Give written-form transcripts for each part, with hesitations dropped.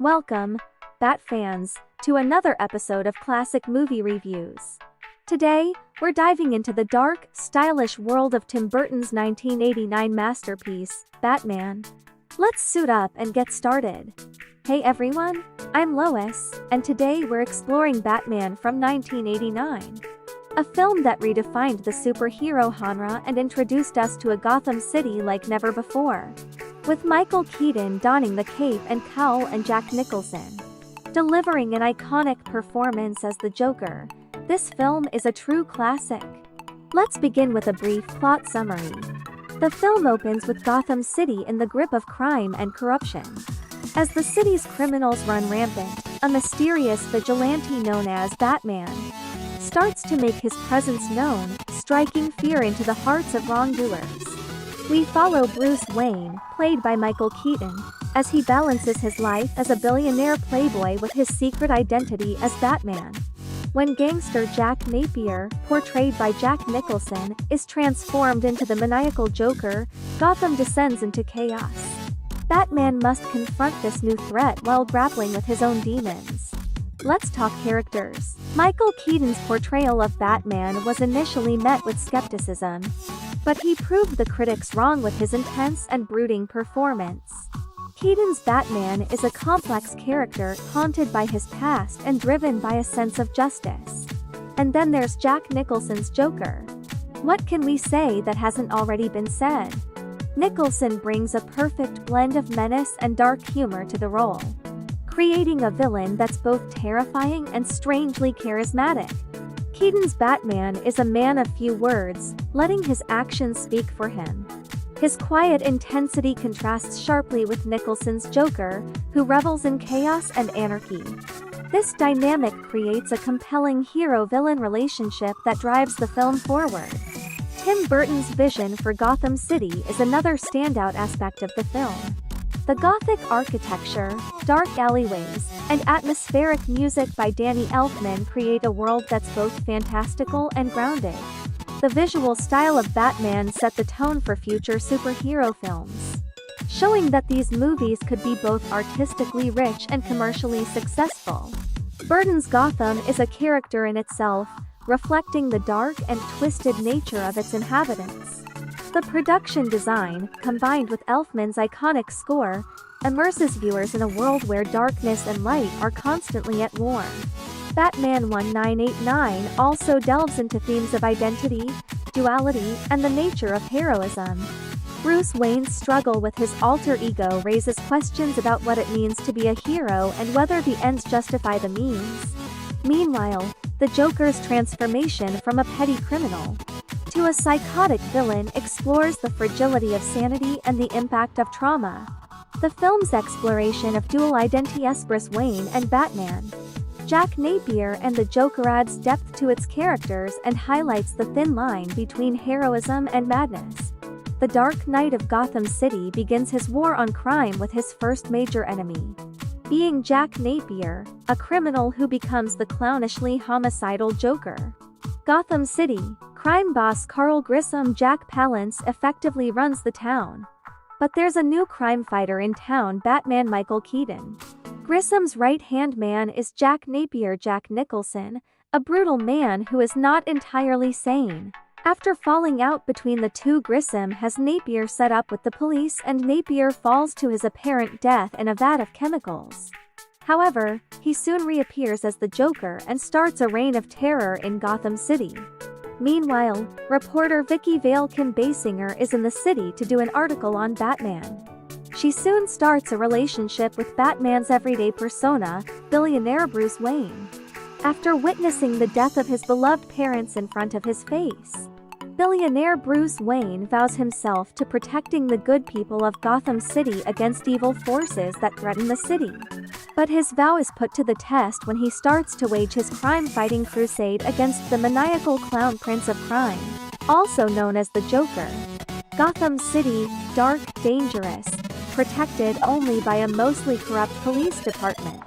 Welcome, Bat fans, to another episode of Classic Movie Reviews. Today, we're diving into the dark, stylish world of Tim Burton's 1989 masterpiece, Batman. Let's suit up and get started. Hey everyone, I'm Lois, and today we're exploring Batman from 1989. A film that redefined the superhero genre and introduced us to a Gotham City like never before. With Michael Keaton donning the cape and cowl and Jack Nicholson delivering an iconic performance as the Joker, this film is a true classic. Let's begin with a brief plot summary. The film opens with Gotham City in the grip of crime and corruption. As the city's criminals run rampant, a mysterious vigilante known as Batman starts to make his presence known, striking fear into the hearts of wrongdoers. We follow Bruce Wayne, played by Michael Keaton, as he balances his life as a billionaire playboy with his secret identity as Batman. When gangster Jack Napier, portrayed by Jack Nicholson, is transformed into the maniacal Joker, Gotham descends into chaos. Batman must confront this new threat while grappling with his own demons. Let's talk characters. Michael Keaton's portrayal of Batman was initially met with skepticism, but he proved the critics wrong with his intense and brooding performance. Keaton's Batman is a complex character haunted by his past and driven by a sense of justice. And then there's Jack Nicholson's Joker. What can we say that hasn't already been said? Nicholson brings a perfect blend of menace and dark humor to the role, creating a villain that's both terrifying and strangely charismatic. Keaton's Batman is a man of few words, letting his actions speak for him. His quiet intensity contrasts sharply with Nicholson's Joker, who revels in chaos and anarchy. This dynamic creates a compelling hero-villain relationship that drives the film forward. Tim Burton's vision for Gotham City is another standout aspect of the film. The Gothic architecture, dark alleyways, and atmospheric music by Danny Elfman create a world that's both fantastical and grounded. The visual style of Batman set the tone for future superhero films, showing that these movies could be both artistically rich and commercially successful. Burton's Gotham is a character in itself, reflecting the dark and twisted nature of its inhabitants. The production design, combined with Elfman's iconic score, immerses viewers in a world where darkness and light are constantly at war. Batman 1989 also delves into themes of identity, duality, and the nature of heroism. Bruce Wayne's struggle with his alter ego raises questions about what it means to be a hero and whether the ends justify the means. Meanwhile, the Joker's transformation from a petty criminal to a psychotic villain explores the fragility of sanity and the impact of trauma. The film's exploration of dual identity Bruce Wayne and Batman, Jack Napier and the Joker adds depth to its characters and highlights the thin line between heroism and madness. The Dark Knight of Gotham City begins his war on crime with his first major enemy being Jack Napier, a criminal who becomes the clownishly homicidal Joker. Gotham City, crime boss Carl Grissom Jack Palance effectively runs the town. But there's a new crime fighter in town, Batman Michael Keaton. Grissom's right-hand man is Jack Napier Jack Nicholson, a brutal man who is not entirely sane. After falling out between the two, Grissom has Napier set up with the police and Napier falls to his apparent death in a vat of chemicals. However, he soon reappears as the Joker and starts a reign of terror in Gotham City. Meanwhile, reporter Vicky Vale Kim Basinger is in the city to do an article on Batman. She soon starts a relationship with Batman's everyday persona, billionaire Bruce Wayne. After witnessing the death of his beloved parents in front of his face, billionaire Bruce Wayne vows himself to protecting the good people of Gotham City against evil forces that threaten the city. But his vow is put to the test when he starts to wage his crime-fighting crusade against the maniacal clown prince of crime, also known as the Joker. Gotham City, dark, dangerous, protected only by a mostly corrupt police department.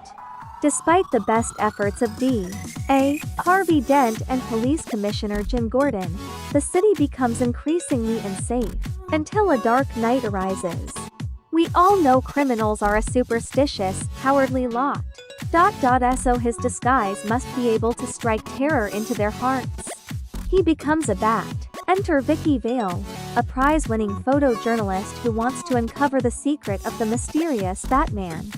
Despite the best efforts of D.A. Harvey Dent and Police Commissioner Jim Gordon, the city becomes increasingly unsafe, until a dark night arises. We all know criminals are a superstitious, cowardly lot. So his disguise must be able to strike terror into their hearts. He becomes a bat. Enter Vicky Vale, a prize-winning photojournalist who wants to uncover the secret of the mysterious Batman.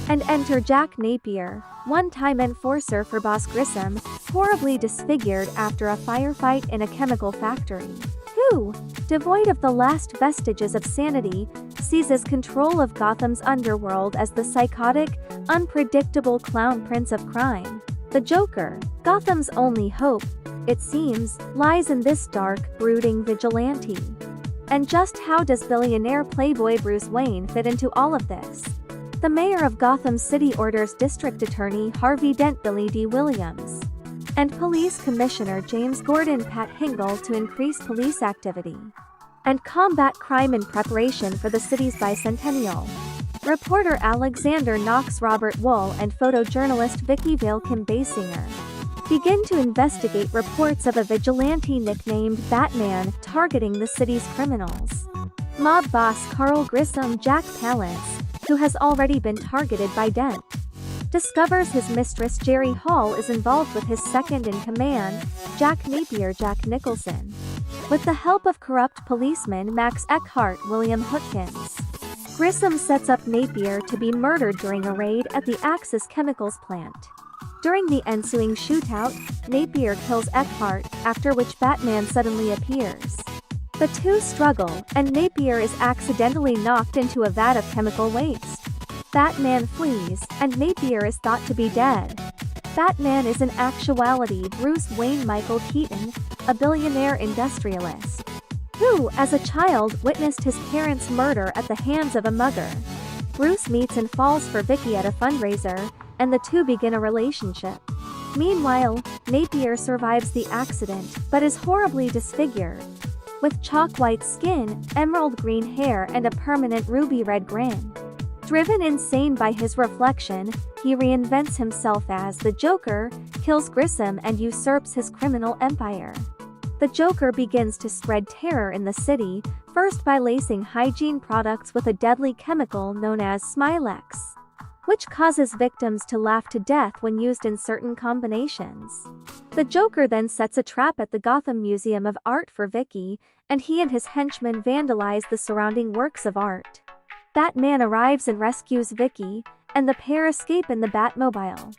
And enter Jack Napier, one-time enforcer for Boss Grissom, horribly disfigured after a firefight in a chemical factory. Who, devoid of the last vestiges of sanity, seizes control of Gotham's underworld as the psychotic, unpredictable clown prince of crime. The Joker, Gotham's only hope, it seems, lies in this dark, brooding vigilante. And just how does billionaire playboy Bruce Wayne fit into all of this? The mayor of Gotham City orders District Attorney Harvey Dent Billy D. Williams and Police Commissioner James Gordon Pat Hingle to increase police activity and combat crime in preparation for the city's bicentennial. Reporter Alexander Knox, Robert Wool, and photojournalist Vicky Vale Kim Basinger begin to investigate reports of a vigilante nicknamed Batman targeting the city's criminals. Mob boss Carl Grissom Jack Palance, who has already been targeted by Dent, discovers his mistress Jerry Hall is involved with his second-in-command, Jack Napier Jack Nicholson. With the help of corrupt policeman Max Eckhart William Hootkins, Grissom sets up Napier to be murdered during a raid at the Axis Chemicals plant. During the ensuing shootout, Napier kills Eckhart, after which Batman suddenly appears. The two struggle, and Napier is accidentally knocked into a vat of chemical waste. Batman flees, and Napier is thought to be dead. Batman is in actuality Bruce Wayne Michael Keaton, a billionaire industrialist, who, as a child, witnessed his parents' murder at the hands of a mugger. Bruce meets and falls for Vicky at a fundraiser, and the two begin a relationship. Meanwhile, Napier survives the accident, but is horribly disfigured, with chalk-white skin, emerald green hair, and a permanent ruby-red grin. Driven insane by his reflection, he reinvents himself as the Joker, kills Grissom, and usurps his criminal empire. The Joker begins to spread terror in the city, first by lacing hygiene products with a deadly chemical known as Smilex, which causes victims to laugh to death when used in certain combinations. The Joker then sets a trap at the Gotham Museum of Art for Vicky, and he and his henchmen vandalize the surrounding works of art. Batman arrives and rescues Vicky, and the pair escape in the Batmobile.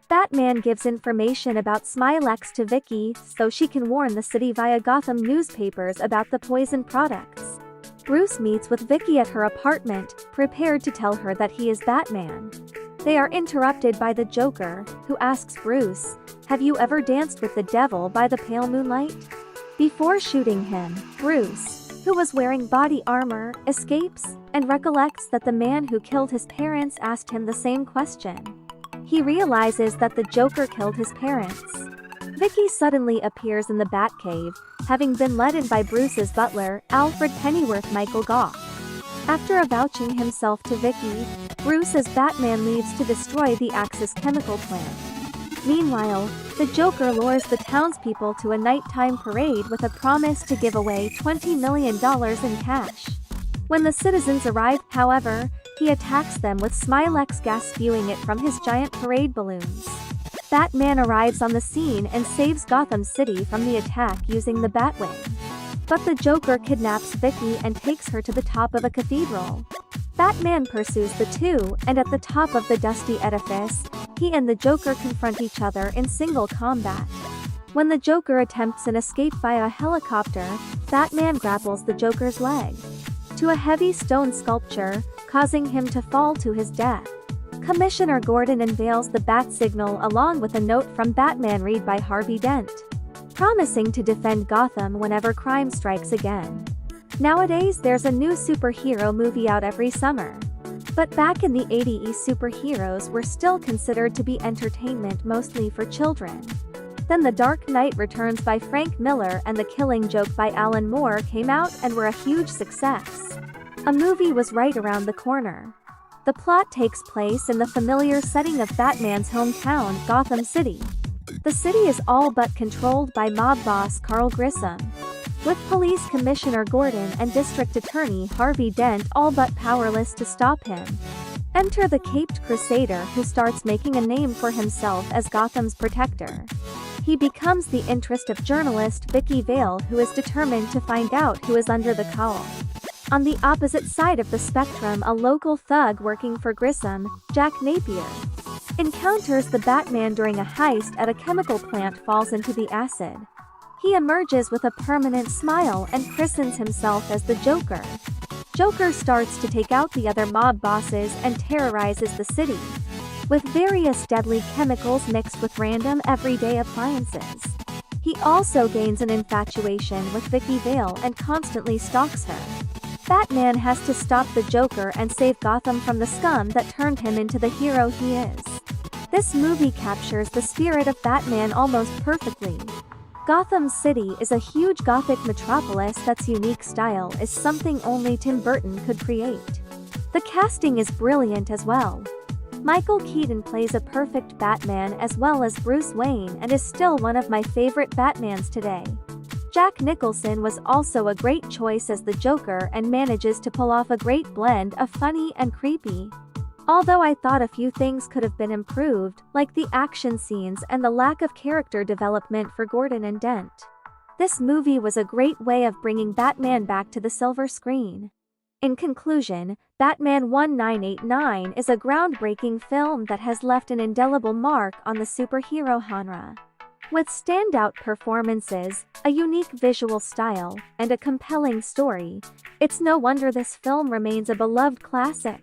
Batman gives information about Smilex to Vicky so she can warn the city via Gotham newspapers about the poison products. Bruce meets with Vicky at her apartment, prepared to tell her that he is Batman. They are interrupted by the Joker, who asks Bruce, "Have you ever danced with the devil by the pale moonlight?" Before shooting him, Bruce, who was wearing body armor, escapes, and recollects that the man who killed his parents asked him the same question. He realizes that the Joker killed his parents. Vicky suddenly appears in the Batcave, having been let in by Bruce's butler, Alfred Pennyworth Michael Goff. After avouching himself to Vicky, Bruce as Batman leaves to destroy the Axis chemical plant. Meanwhile, the Joker lures the townspeople to a nighttime parade with a promise to give away $20 million in cash. When the citizens arrive, however, he attacks them with Smilex gas, spewing it from his giant parade balloons. Batman arrives on the scene and saves Gotham City from the attack using the Batwing. But the Joker kidnaps Vicky and takes her to the top of a cathedral. Batman pursues the two, and at the top of the dusty edifice, he and the Joker confront each other in single combat. When the Joker attempts an escape via helicopter, Batman grapples the Joker's leg to a heavy stone sculpture, causing him to fall to his death. Commissioner Gordon unveils the bat signal along with a note from Batman read by Harvey Dent, promising to defend Gotham whenever crime strikes again. Nowadays there's a new superhero movie out every summer. But back in the 80s, superheroes were still considered to be entertainment mostly for children. Then The Dark Knight Returns by Frank Miller and The Killing Joke by Alan Moore came out and were a huge success. A movie was right around the corner. The plot takes place in the familiar setting of Batman's hometown, Gotham City. The city is all but controlled by mob boss Carl Grissom. with Police Commissioner Gordon and District Attorney Harvey Dent all but powerless to stop him. Enter the Caped Crusader, who starts making a name for himself as Gotham's protector. He becomes the interest of journalist Vicky Vale, who is determined to find out who is under the cowl. On the opposite side of the spectrum, a local thug working for Grissom, Jack Napier, encounters the Batman during a heist at a chemical plant, falls into the acid. He emerges with a permanent smile and christens himself as the Joker. Joker starts to take out the other mob bosses and terrorizes the city, with various deadly chemicals mixed with random everyday appliances. He also gains an infatuation with Vicky Vale and constantly stalks her. Batman has to stop the Joker and save Gotham from the scum that turned him into the hero he is. This movie captures the spirit of Batman almost perfectly. Gotham City is a huge Gothic metropolis that's unique style is something only Tim Burton could create. The casting is brilliant as well. Michael Keaton plays a perfect Batman as well as Bruce Wayne and is still one of my favorite Batmans today. Jack Nicholson was also a great choice as the Joker and manages to pull off a great blend of funny and creepy. Although I thought a few things could have been improved, like the action scenes and the lack of character development for Gordon and Dent. This movie was a great way of bringing Batman back to the silver screen. In conclusion, Batman 1989 is a groundbreaking film that has left an indelible mark on the superhero genre. With standout performances, a unique visual style, and a compelling story, it's no wonder this film remains a beloved classic.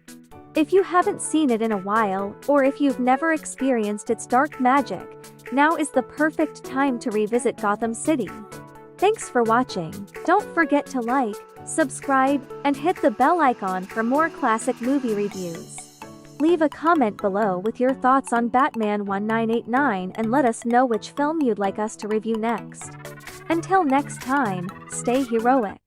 If you haven't seen it in a while, or if you've never experienced its dark magic, now is the perfect time to revisit Gotham City. Thanks for watching. Don't forget to like, subscribe, and hit the bell icon for more classic movie reviews. Leave a comment below with your thoughts on Batman 1989 and let us know which film you'd like us to review next. Until next time, stay heroic.